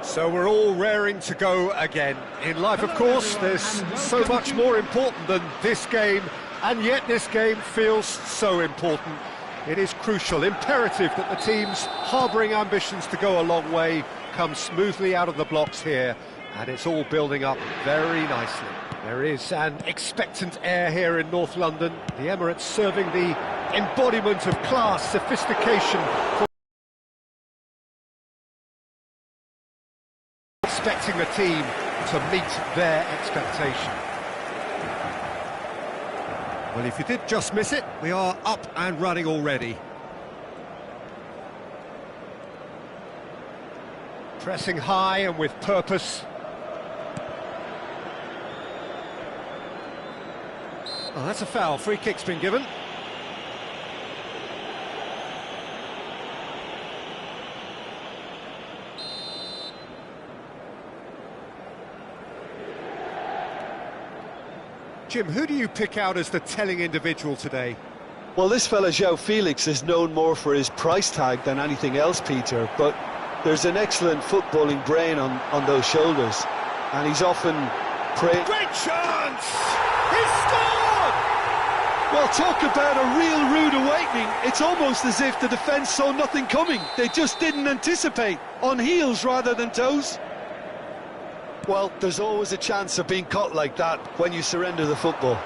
So we're all raring to go again. In life, of course, there's so much more important than this game, and yet this game feels so important. It is crucial, imperative that the teams harbouring ambitions to go a long way come smoothly out of the blocks here, and it's all building up very nicely. There is an expectant air here in North London. The Emirates serving the embodiment of class, sophistication, expecting the team to meet their expectation. Well, if you did just miss it, we are up and running already. Pressing high and with purpose. Oh, that's a foul. Free kick's been given. Jim, who do you pick out as the telling individual today? Well, this fella, João Felix, is known more for his price tag than anything else, Peter, but there's an excellent footballing brain on those shoulders, and he's often praying... Great chance! He scored! Well, talk about a real rude awakening. It's almost as if the defence saw nothing coming. They just didn't anticipate, on heels rather than toes. Well, there's always a chance of being caught like that when you surrender the football.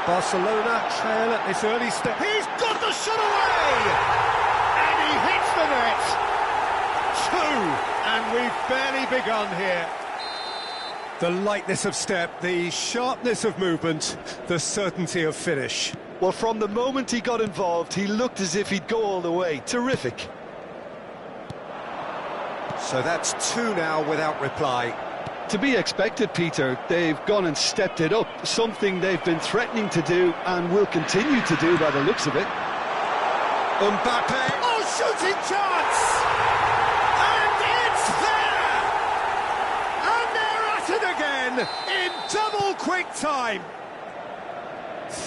Barcelona trail at this early step. He's got the shot away! And he hits the net! Two! And we've barely begun here. The lightness of step, the sharpness of movement, the certainty of finish. Well, from the moment he got involved, he looked as if he'd go all the way. Terrific. So that's two now without reply. To be expected, Peter. They've gone and stepped it up, something they've been threatening to do and will continue to do by the looks of it. Mbappe, oh, shooting chance! And it's there! And they're at it again in double quick time.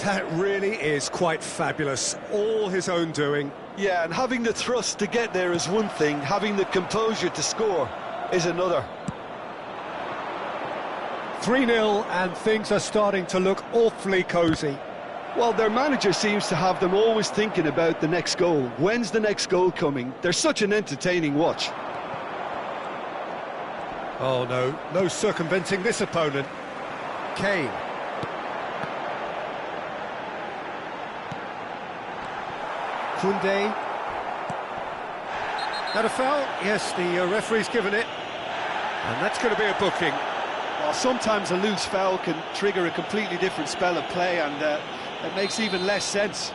That really is quite fabulous, all his own doing. Yeah, and having the thrust to get there is one thing, having the composure to score is another. 3-0 and things are starting to look awfully cosy. Well, their manager seems to have them always thinking about the next goal. When's the next goal coming? They're such an entertaining watch. Oh no, no circumventing this opponent. Kane. Koundé. That a foul? Yes, the referee's given it. And that's going to be a booking. Well, sometimes a loose foul can trigger a completely different spell of play, and it makes even less sense.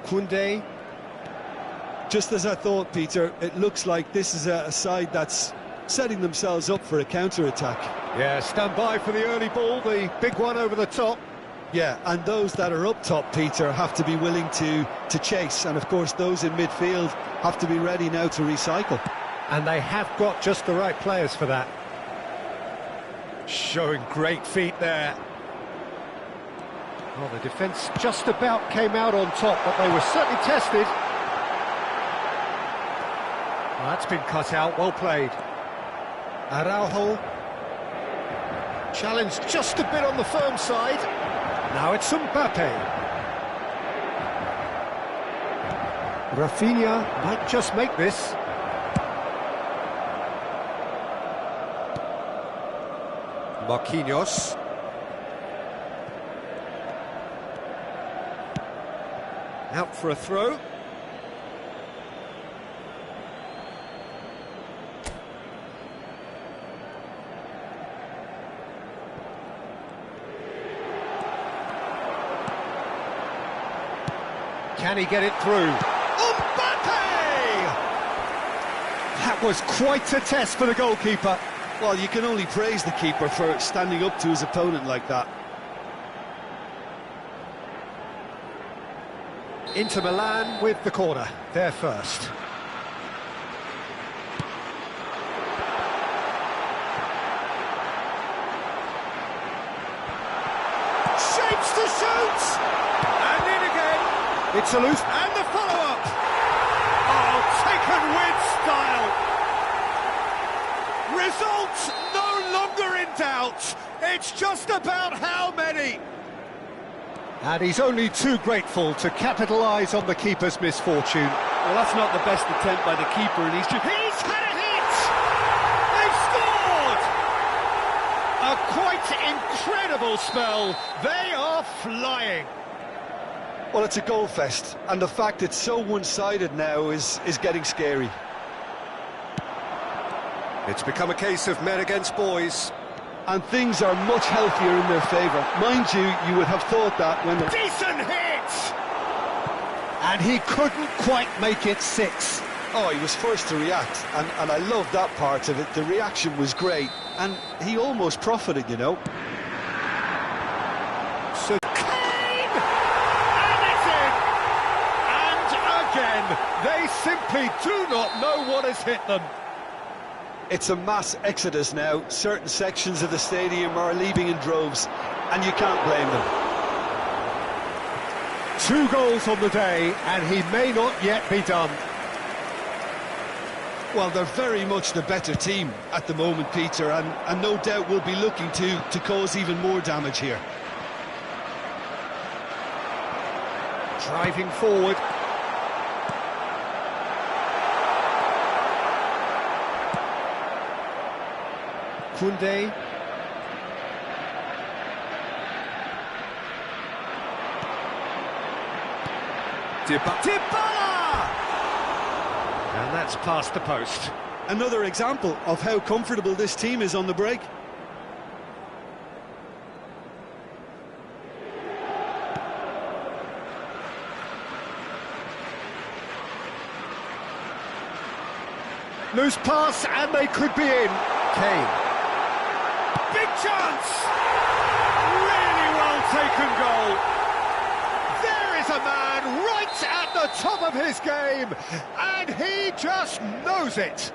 Koundé. Just as I thought, Peter, it looks like this is a side that's setting themselves up for a counter-attack. Yeah, stand by for the early ball, the big one over the top. Yeah, and those that are up top, Peter, have to be willing to chase, and of course those in midfield have to be ready now to recycle. And they have got just the right players for that. Showing great feet there. Well, the defence just about came out on top, but they were certainly tested. Well, that's been cut out, well played. Araujo. Challenged just a bit on the firm side. Now it's Mbappe. Rafinha might just make this. Marquinhos. Out for a throw. Can he get it through? Mbappe! That was quite a test for the goalkeeper. Well, you can only praise the keeper for standing up to his opponent like that. Inter Milan with the corner, they're first. Shapes to shoot! shoots! And in again! It's a loose, and the follow-up! Oh, taken with style! Results no longer in doubt! It's just about how many! And he's only too grateful to capitalise on the keeper's misfortune. Well, that's not the best attempt by the keeper, and he's had a hit! They've scored! A quite incredible spell. They are flying. Well, it's a goal fest, and the fact it's so one-sided now is getting scary. It's become a case of men against boys. And things are much healthier in their favour. Mind you, you would have thought that when... Decent hit! And he couldn't quite make it 6. Oh, he was first to react, and I love that part of it. The reaction was great, and he almost profited, you know. So Kane! And it's in! And again, they simply do not know what has hit them. It's a mass exodus now. Certain sections of the stadium are leaving in droves, and you can't blame them. 2 goals on the day, and he may not yet be done. Well, they're very much the better team at the moment, Peter, and no doubt will be looking to cause even more damage here. Driving forward. Koundé. Dybala! And that's past the post. Another example of how comfortable this team is on the break. Loose pass, and they could be in. Kane. Big chance! Really well taken goal. There is a man right at the top of his game, and he just knows it.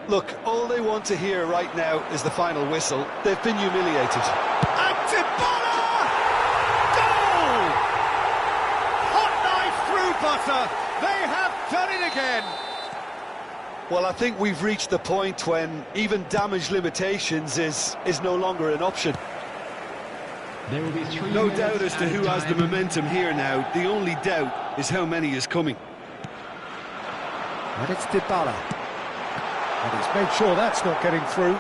Look, all they want to hear right now is the final whistle. They've been humiliated. And Dybala! Goal! Hot knife through butter. They have done it again. Well, I think we've reached the point when even damage limitations is no longer an option. There will be 3 no doubt as to who has the momentum here now. The only doubt is how many is coming. And it's Dybala. And he's made sure that's not getting through.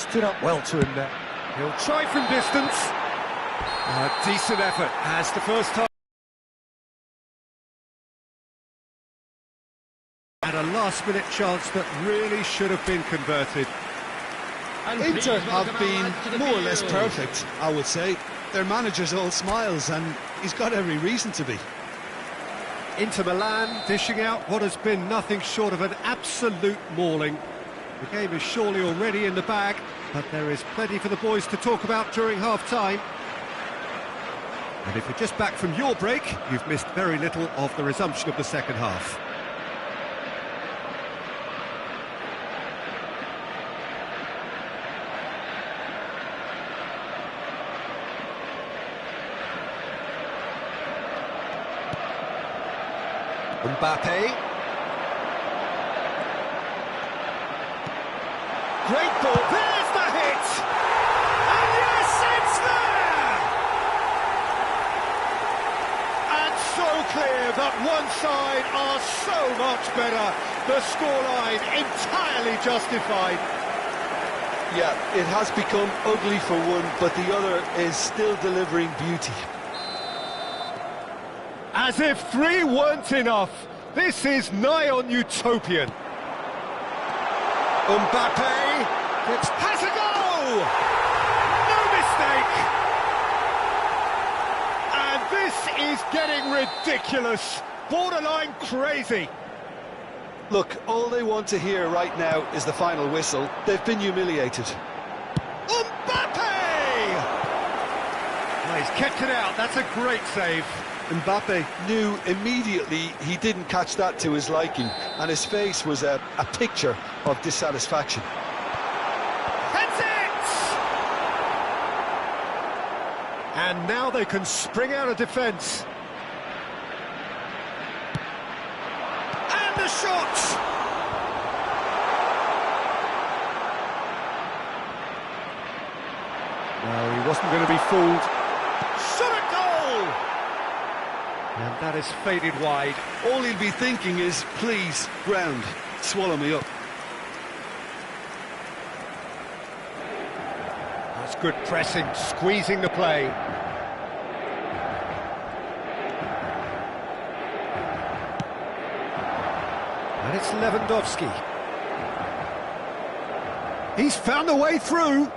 Stood up well to him there. He'll try from distance. A decent effort as the first time. And a last-minute chance that really should have been converted. Inter have been more or less perfect, I would say. Their manager's all smiles, and he's got every reason to be. Inter Milan dishing out what has been nothing short of an absolute mauling. The game is surely already in the bag, but there is plenty for the boys to talk about during half-time. And if you're just back from your break, you've missed very little of the resumption of the second half. Mbappe. Great ball, there's the hit! And yes, it's there! And so clear that one side are so much better. The scoreline entirely justified. Yeah, it has become ugly for one, but the other is still delivering beauty. As if 3 weren't enough, this is nigh on utopian. Mbappe has a goal! No mistake! And this is getting ridiculous, borderline crazy. Look, all they want to hear right now is the final whistle. They've been humiliated. Mbappe! Well, he's kept it out. That's a great save. Mbappe knew immediately he didn't catch that to his liking, and his face was a picture of dissatisfaction. That's it! And now they can spring out of defence. And the shot! No, he wasn't going to be fooled. Shot a goal! And that is faded wide. All he'll be thinking is, please, ground, swallow me up. That's good pressing, squeezing the play. And it's Lewandowski. He's found a way through.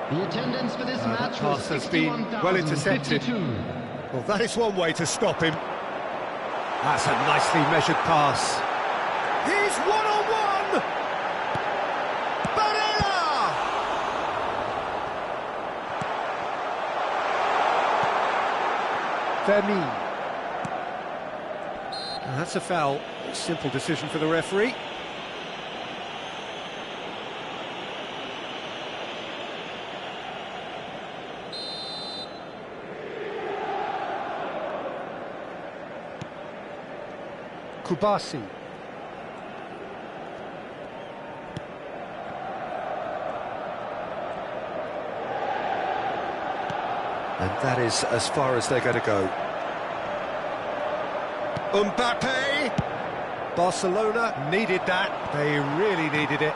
The attendance for this match That was pass has been well intercepted. 61,052. Well, that is one way to stop him. That's a nicely measured pass. He's one-on-one! Barella! Vermeer. That's a foul. Simple decision for the referee. Kubasi. And that is as far as they're going to go. Mbappe! Barcelona needed that. They really needed it.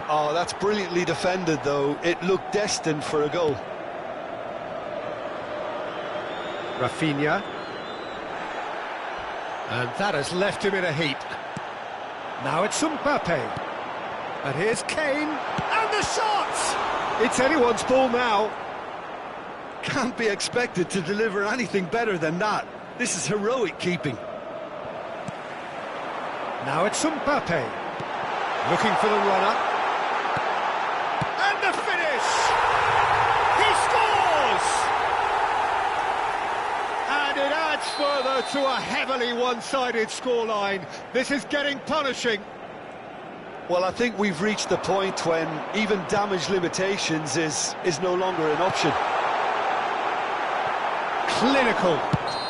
Oh, that's brilliantly defended, though. It looked destined for a goal. Rafinha. And that has left him in a heap. Now it's Mbappe. And here's Kane. And the shot! It's anyone's ball now. Can't be expected to deliver anything better than that. This is heroic keeping. Now it's Mbappe. Looking for the runner. And the finish! He scores! And it adds further to a heavily one-sided scoreline. This is getting punishing. Well, I think we've reached the point when even damage limitations is no longer an option. Clinical.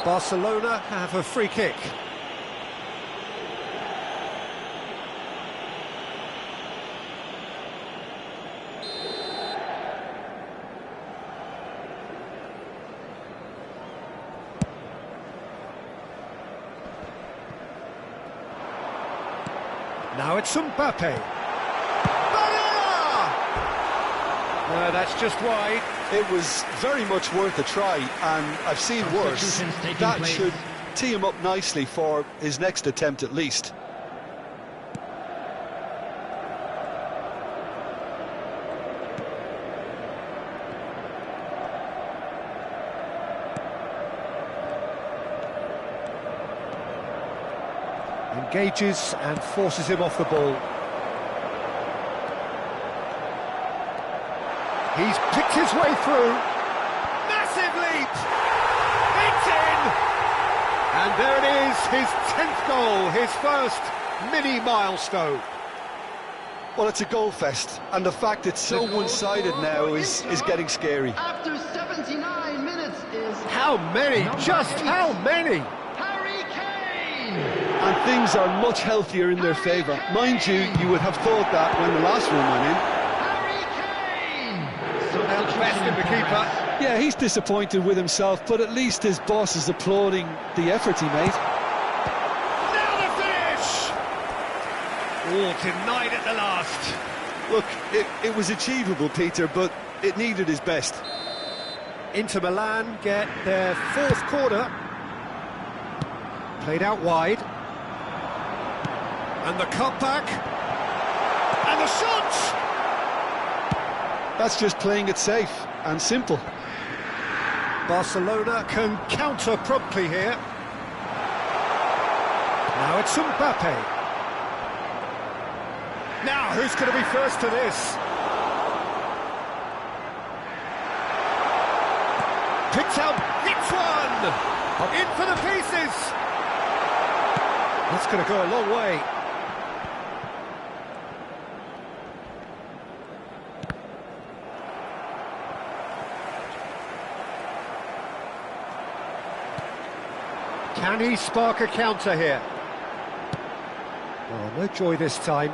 Barcelona have a free kick. Now it's Mbappe. Barella! No, that's just wide. It was very much worth a try, and I've seen worse. Substitutions taking That place. should tee him up nicely for his next attempt at least. Engages and forces him off the ball. He's picked his way through. Massive leap! It's in! And there it is, his 10th goal, his first mini milestone. Well, it's a goal fest, and the fact it's so one-sided now is getting scary. After 79 minutes is How many? Just how many? Harry Kane! And things are much healthier in their favour. Mind you, you would have thought that when the last one went in. Harry Kane! Bested the keeper. Yeah, he's disappointed with himself, but at least his boss is applauding the effort he made. Now the finish! Oh, denied at the last. Look, it was achievable, Peter, but it needed his best. Inter Milan get their 4th corner. Played out wide. And the cutback. And the shot! That's just playing it safe and simple. Barcelona can counter promptly here. Now it's Mbappe. Now, who's going to be first to this? Picks out, hits one! In for the pieces! That's going to go a long way. Can he spark a counter here? Oh, no joy this time.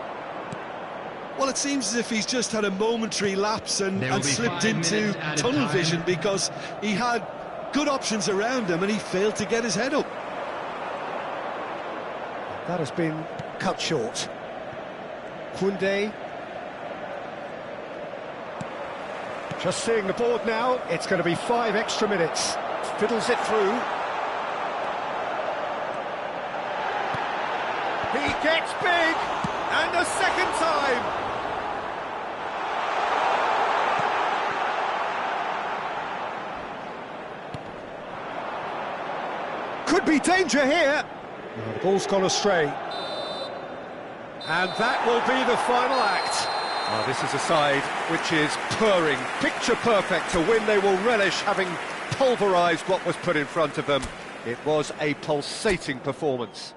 Well, it seems as if he's just had a momentary lapse and slipped into tunnel vision, because he had good options around him and he failed to get his head up. That has been cut short. Koundé. Just seeing the board now, it's going to be 5 extra minutes. Fiddles it through. He gets big, and a second time. Could be danger here. Oh, the ball's gone astray. And that will be the final act. Oh, this is a side which is purring, picture perfect to win. They will relish having pulverised what was put in front of them. It was a pulsating performance.